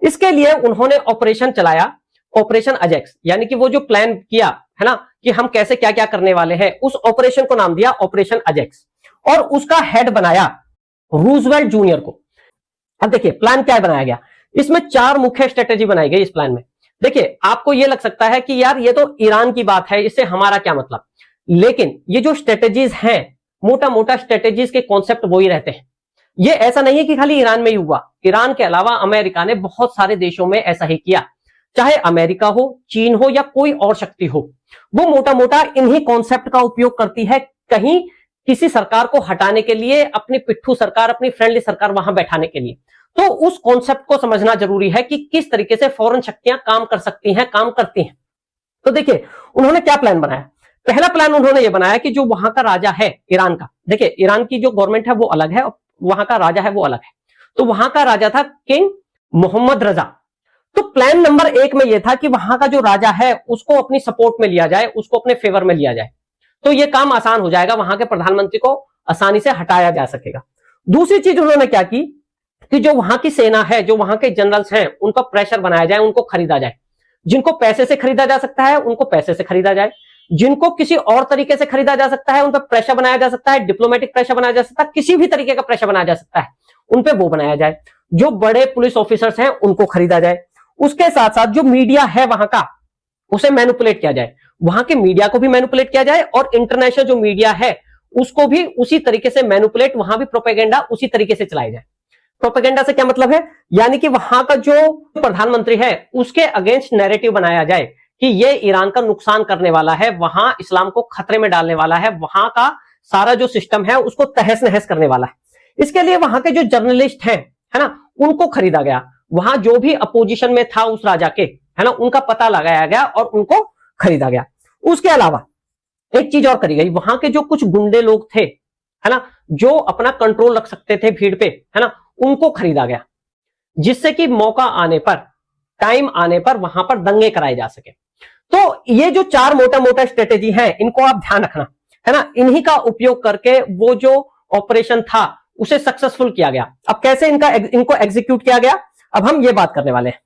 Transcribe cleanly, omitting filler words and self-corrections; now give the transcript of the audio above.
इसके लिए उन्होंने ऑपरेशन चलाया, ऑपरेशन अजेक्स, यानी कि वो जो प्लान किया है ना कि हम कैसे क्या क्या करने वाले हैं, उस ऑपरेशन को नाम दिया ऑपरेशन अजेक्स, और उसका हेड बनाया रूजवेल्ट जूनियर को। अब देखिए प्लान क्या बनाया गया, इसमें 4 मुख्य स्ट्रेटेजी बनाई गई इस प्लान में। देखिए आपको यह लग सकता है कि यार ये तो ईरान की बात है, इससे हमारा क्या मतलब, लेकिन ये जो स्ट्रेटेजीज हैं, मोटा मोटा स्ट्रेटेजीज के कॉन्सेप्ट वो ही रहते हैं। ये ऐसा नहीं है कि खाली ईरान में ही हुआ, ईरान के अलावा अमेरिका ने बहुत सारे देशों में ऐसा ही किया, चाहे अमेरिका हो, चीन हो या कोई और शक्ति हो, वो मोटा मोटा इन्हीं कॉन्सेप्ट का उपयोग करती है कहीं किसी सरकार को हटाने के लिए, अपनी पिट्ठू सरकार, अपनी फ्रेंडली सरकार वहां बैठाने के लिए। तो उस कॉन्सेप्ट को समझना जरूरी है कि किस तरीके से फॉरेन शक्तियां काम कर सकती हैं, काम करती हैं। तो देखिए उन्होंने क्या प्लान बनाया। पहला प्लान उन्होंने ये बनाया कि जो वहां का राजा है ईरान का, देखिए ईरान की जो गवर्नमेंट है वो अलग है, वहां का राजा है वो अलग है। तो वहां का राजा था किंग मोहम्मद रजा। तो प्लान नंबर 1 में यह था कि वहां का जो राजा है उसको अपनी सपोर्ट में लिया जाए, उसको अपने फेवर में लिया जाए, तो यह काम आसान हो जाएगा, वहां के प्रधानमंत्री को आसानी से हटाया जा सकेगा। दूसरी चीज उन्होंने क्या की कि जो वहां की सेना है, जो वहां के जनरल्स हैं, उन पर प्रेशर बनाया जाए, उनको खरीदा जाए। जिनको पैसे से खरीदा जा सकता है उनको पैसे से खरीदा जाए, जिनको किसी और तरीके से खरीदा जा सकता है उन पर प्रेशर बनाया जा सकता है, डिप्लोमेटिक प्रेशर बनाया जा सकता है, किसी भी तरीके का प्रेशर बनाया जा सकता है, उन पे वो बनाया जाए। जो बड़े पुलिस ऑफिसर्स हैं उनको खरीदा जाए। उसके साथ साथ जो मीडिया है वहां का, उसे मैनिपुलेट किया जाए, वहां के मीडिया को भी मैनिपुलेट किया जाए, और इंटरनेशनल जो मीडिया है उसको भी उसी तरीके से मैनिपुलेट, वहां भी प्रोपेगेंडा उसी तरीके से चलाई जाए। प्रोपेगेंडा से क्या मतलब है, यानी कि वहां का जो प्रधानमंत्री है उसके अगेंस्ट नैरेटिव बनाया जाए कि ये ईरान का नुकसान करने वाला है, वहां इस्लाम को खतरे में डालने वाला है, वहां का सारा जो सिस्टम है उसको तहस नहस करने वाला है। इसके लिए वहां के जो जर्नलिस्ट हैं, है ना, उनको खरीदा गया। वहां जो भी अपोजिशन में था उस राजा के, है ना, उनका पता लगाया गया और उनको खरीदा गया। उसके अलावा एक चीज और करी गई, वहां के जो कुछ गुंडे लोग थे, है ना, जो अपना कंट्रोल रख सकते थे भीड़ पे, है ना, उनको खरीदा गया, जिससे कि मौका आने पर, टाइम आने पर वहां पर दंगे कराए जा सके। तो ये जो 4 मोटा मोटा स्ट्रेटेजी है, इनको आप ध्यान रखना, है ना, इन्हीं का उपयोग करके वो जो ऑपरेशन था उसे सक्सेसफुल किया गया। अब कैसे इनको एग्जीक्यूट किया गया, अब हम ये बात करने वाले हैं।